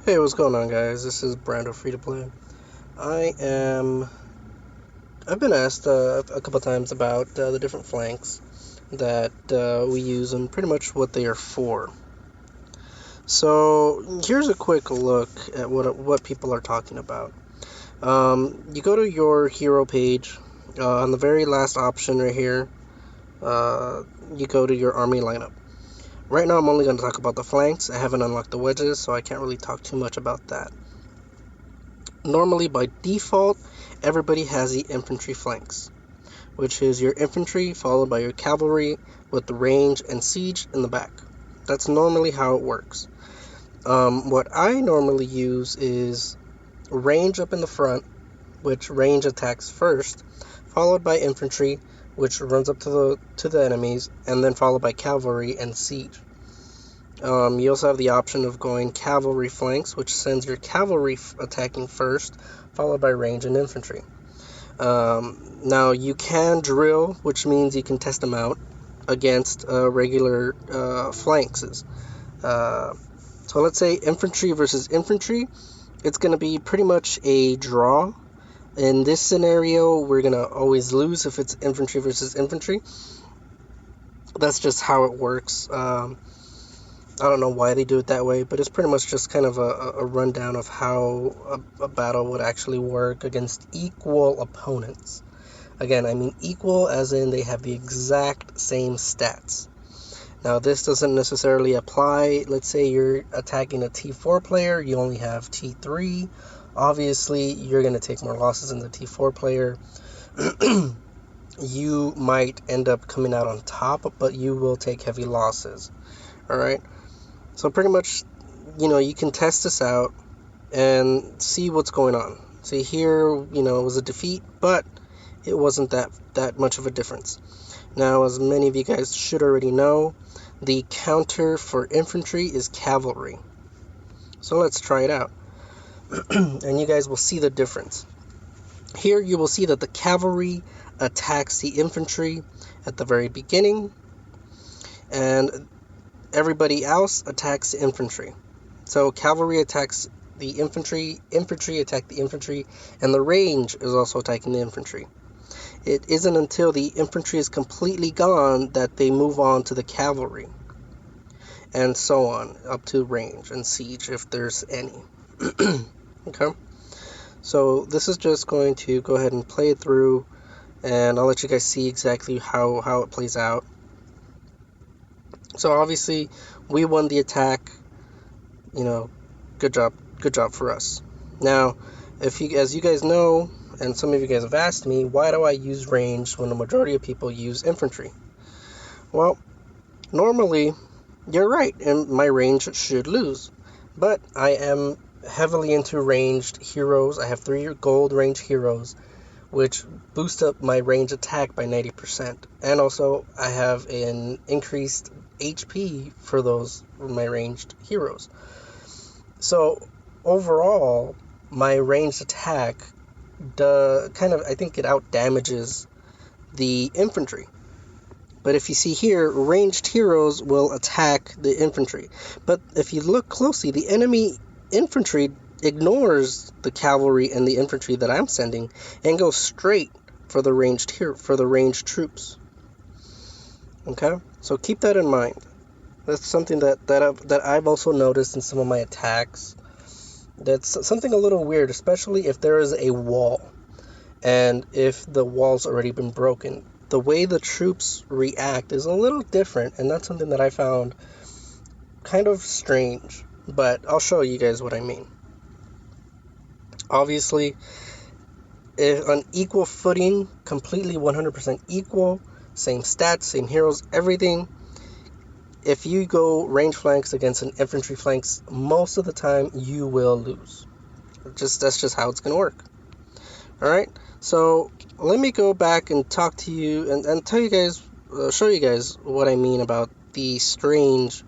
Hey, what's going on, guys? This is Brando Free to Play. I've been asked a couple times about the different flanks that we use and pretty much what they are for. So here's a quick look at what people are talking about. You go to your hero page. On the very last option right here, you go to your army lineup. Right now, I'm only going to talk about the flanks. I haven't unlocked the wedges, so I can't really talk too much about that. Normally, by default, everybody has the infantry flanks, which is your infantry followed by your cavalry with the range and siege in the back. That's normally how it works. What I normally use is range up in the front, which range attacks first, followed by infantry, which runs up to the enemies, and then followed by cavalry and siege. You also have the option of going Cavalry Flanks, which sends your cavalry attacking first, followed by range and infantry. Now, you can drill, which means you can test them out against regular flanks. So let's say infantry versus infantry, it's going to be pretty much a draw. In this scenario, we're going to always lose if it's infantry versus infantry. That's just how it works. I don't know why they do it that way, but it's pretty much just kind of a rundown of how a battle would actually work against equal opponents. Again, I mean equal as in they have the exact same stats. Now, this doesn't necessarily apply. Let's say you're attacking a T4 player, you only have T3. Obviously, you're going to take more losses than the T4 player. You might end up coming out on top, but you will take heavy losses. All right? So pretty much, you can test this out and see what's going on. See here, it was a defeat, but it wasn't that much of a difference. Now, as many of you guys should already know, the counter for infantry is cavalry. So let's try it out. And you guys will see the difference. Here you will see that the cavalry attacks the infantry at the very beginning, and everybody else attacks the infantry. So cavalry attacks the infantry attack the infantry, and the range is also attacking the infantry. It isn't until the infantry is completely gone that they move on to the cavalry, and so on, up to range and siege if there's any. Okay? So this is just going to go ahead and play it through, and I'll let you guys see exactly how it plays out. So obviously, we won the attack. Good job for us. Now, as you guys know, and some of you guys have asked me, why do I use range when the majority of people use infantry? Well, normally, you're right, and my range should lose. But I am heavily into ranged heroes. I have 3 gold range heroes, which boost up my range attack by 90%. And also, I have an increased HP for my ranged heroes. So, overall, my ranged attack, I think it out damages the infantry. But if you see here, ranged heroes will attack the infantry. But if you look closely, the enemy infantry ignores the cavalry and the infantry that I'm sending and goes straight for the ranged troops. Okay, so keep that in mind. That's something that I've also noticed in some of my attacks. That's something a little weird, especially if there is a wall and if the wall's already been broken. The way the troops react is a little different, and that's something that I found kind of strange. But I'll show you guys what I mean. Obviously, if on equal footing, completely 100% equal, same stats, same heroes, everything, if you go range flanks against an infantry flanks, most of the time you will lose. That's just how it's going to work. Alright, so let me go back and talk to you and tell you guys, show you guys what I mean about the strange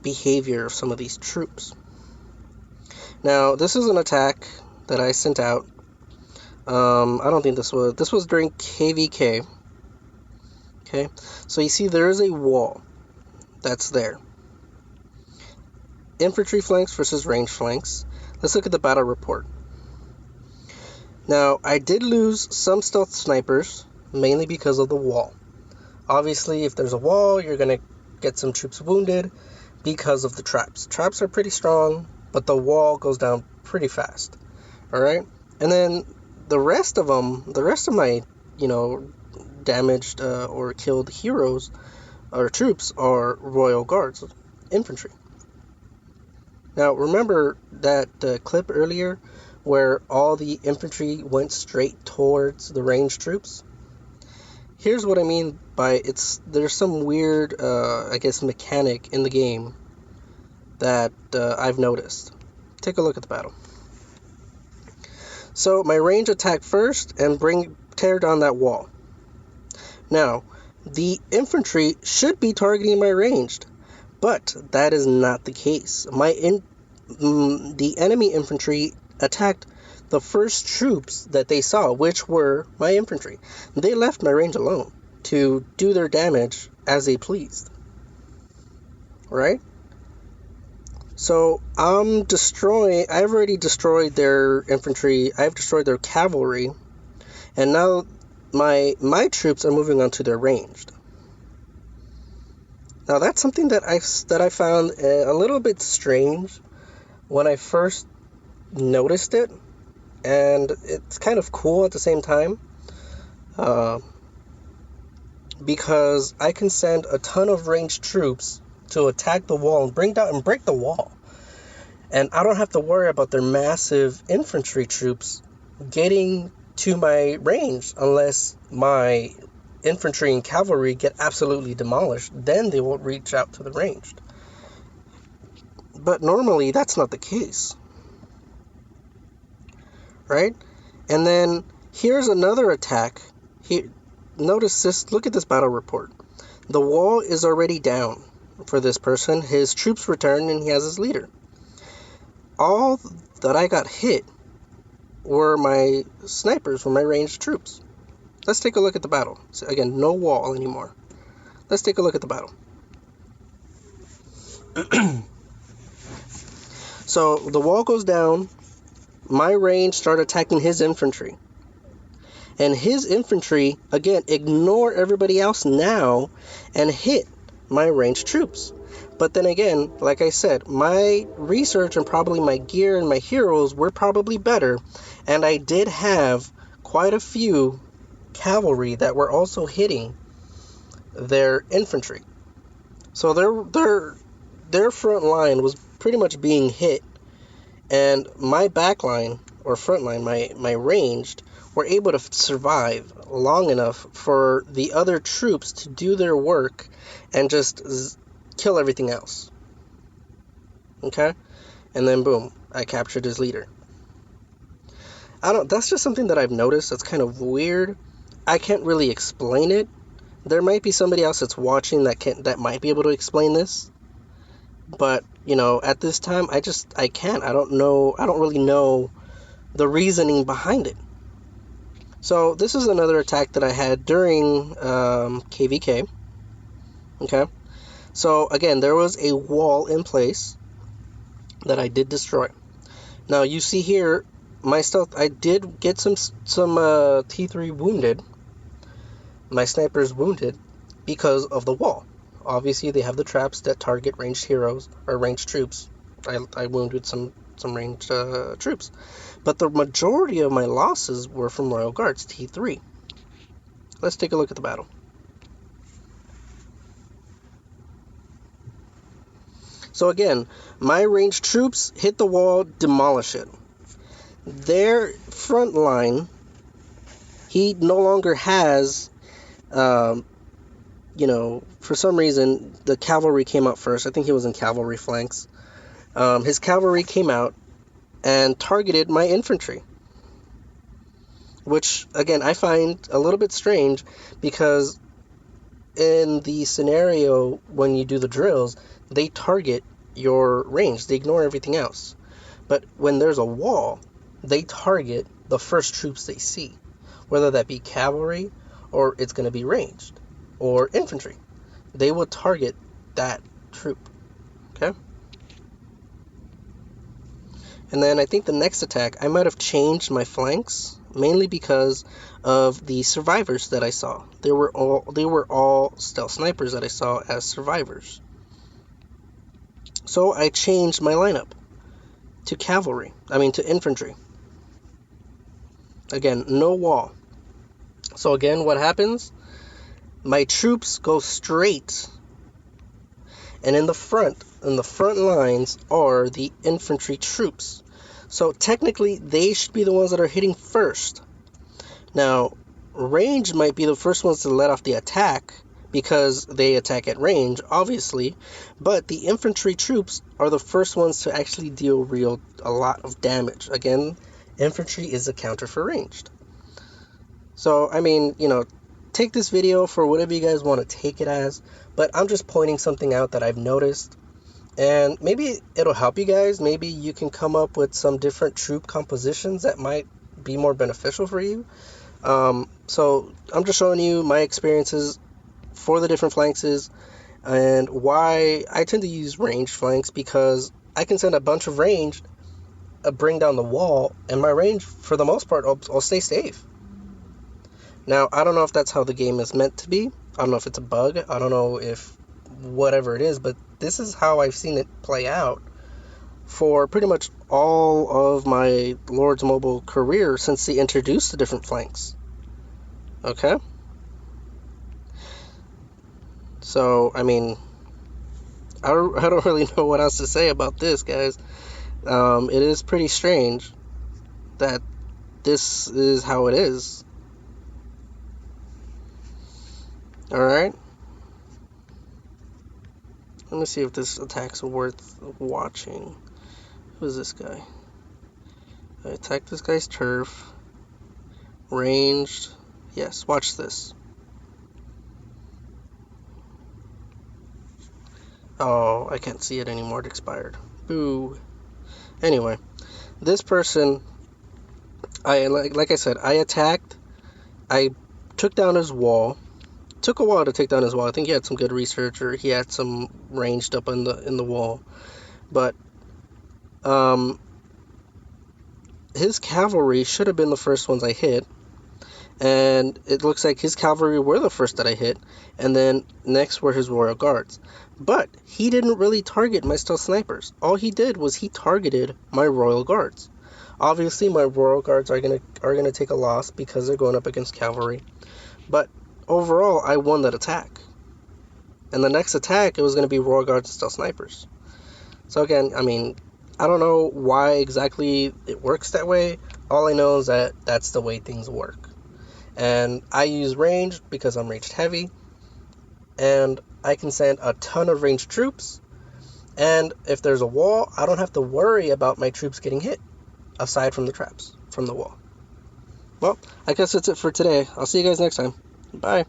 behavior of some of these troops. Now, this is an attack that I sent out. I don't think this was during KVK. Okay, so you see there is a wall that's there. Infantry Flanks versus Range Flanks. Let's look at the battle report. Now, I did lose some stealth snipers, mainly because of the wall. Obviously, if there's a wall, you're going to get some troops wounded because of the traps. Traps are pretty strong, but the wall goes down pretty fast. Alright? And then the rest of my, damaged or killed heroes or troops are Royal Guards, infantry. Now, remember that clip earlier where all the infantry went straight towards the ranged troops? Here's what I mean by there's some weird, mechanic in the game that I've noticed. Take a look at the battle. So my range attack first and tear down that wall. Now, the infantry should be targeting my ranged, but that is not the case. The enemy infantry attacked the first troops that they saw, which were my infantry. They left my range alone to do their damage as they pleased. Right? So I've already destroyed their infantry, I've destroyed their cavalry, and now my troops are moving on to their ranged. Now that's something that I found a little bit strange when I first noticed it, and it's kind of cool at the same time, because I can send a ton of ranged troops to attack the wall and break the wall, and I don't have to worry about their massive infantry troops getting to my range unless my infantry and cavalry get absolutely demolished. Then they will reach out to the ranged. But normally that's not the case, right? And then here's another attack. Notice this. Look at this battle report. The wall is already down for this person. His troops return and he has his leader. All that I got hit were my snipers, were my ranged troops. Let's take a look at the battle. So again, no wall anymore. Let's take a look at the battle. So the wall goes down. My range start attacking his infantry. And his infantry, again, ignore everybody else now and hit my ranged troops. But then again, like I said, my research and probably my gear and my heroes were probably better. And I did have quite a few cavalry that were also hitting their infantry. So their front line was pretty much being hit. And my back line, or front line, my ranged, were able to survive long enough for the other troops to do their work and just kill everything else. Okay? And then boom, I captured his leader. That's just something that I've noticed that's kind of weird. I can't really explain it. There might be somebody else that's watching that might be able to explain this. But, at this time, I can't. I don't really know the reasoning behind it. So, this is another attack that I had during KVK. Okay? So, again, there was a wall in place that I did destroy. Now, you see here, my stealth, I did get some T3 wounded. My snipers wounded because of the wall. Obviously, they have the traps that target ranged heroes or ranged troops. I wounded some ranged troops. But the majority of my losses were from Royal Guards, T3. Let's take a look at the battle. So again, my ranged troops hit the wall, demolish it. Their front line, he no longer has, for some reason, the cavalry came out first. I think he was in Cavalry Flanks. His cavalry came out and targeted my infantry. Which, again, I find a little bit strange because in the scenario when you do the drills, they target your range. They ignore everything else. But when there's a wall, they target the first troops they see. Whether that be cavalry or it's going to be ranged or infantry. They will target that troop. Okay? And then I think the next attack, I might have changed my flanks, mainly because of the survivors that I saw. They were all stealth snipers that I saw as survivors. So I changed my lineup to infantry. Again, no wall. So again, what happens? My troops go straight, and in the front lines are the infantry troops. So technically, they should be the ones that are hitting first. Now, range might be the first ones to let off the attack, because they attack at range, obviously, but the infantry troops are the first ones to actually deal a lot of damage. Again, infantry is a counter for ranged. So, I mean, take this video for whatever you guys want to take it as, but I'm just pointing something out that I've noticed, and maybe it'll help you guys. Maybe you can come up with some different troop compositions that might be more beneficial for you. So I'm just showing you my experiences for the different flanks and why I tend to use ranged flanks, because I can send a bunch of ranged, bring down the wall, and my range, for the most part, I'll stay safe. Now, I don't know if that's how the game is meant to be. I don't know if it's a bug. I don't know if whatever it is, but this is how I've seen it play out for pretty much all of my Lords Mobile career since they introduced the different flanks. Okay? So, I mean, I don't really know what else to say about this, guys. It is pretty strange that this is how it is. Alright? Let me see if this attack's worth watching. Who's this guy? I attacked this guy's turf. Ranged. Yes, watch this. Oh, I can't see it anymore. It expired. Boo. Anyway, this person, like I said, I attacked. I took down his wall. Took a while to take down his wall. I think he had some good research, or he had some ranged up in the wall. But his cavalry should have been the first ones I hit, and it looks like his cavalry were the first that I hit, and then next were his royal guards. But he didn't really target my stealth snipers. All he did was he targeted my royal guards. Obviously, my royal guards are gonna take a loss because they're going up against cavalry. But overall, I won that attack. And the next attack, it was going to be royal guards and stealth snipers. So again, I mean, I don't know why exactly it works that way. All I know is that that's the way things work. And I use ranged because I'm ranged heavy, and I can send a ton of ranged troops, and if there's a wall, I don't have to worry about my troops getting hit, aside from the traps from the wall. Well, I guess that's it for today. I'll see you guys next time. Bye.